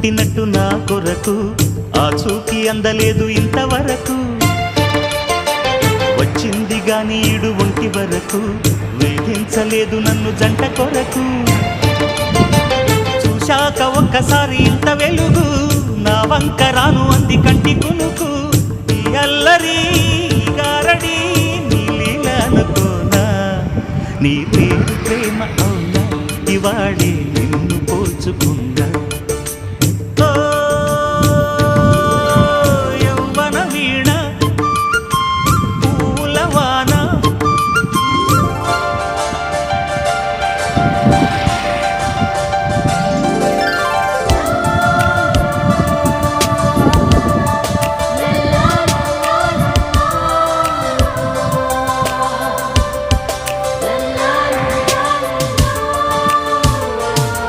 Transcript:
పుట్టినట్టు నా కొరకు ఆ చూకి అందలేదు ఇంతవరకు వచ్చింది గాని ఈడు ఒంటి వరకు వేధించలేదు నన్ను జంట కొరకు చూశాక ఒక్కసారి ఇంత వెలుగు నా వంక రాను అంది కంటి కునుకు ఈ అల్లరి గారడి నీ లీల అనుకోనా నీ పేరు ప్రేమ అవునా ఇవాళే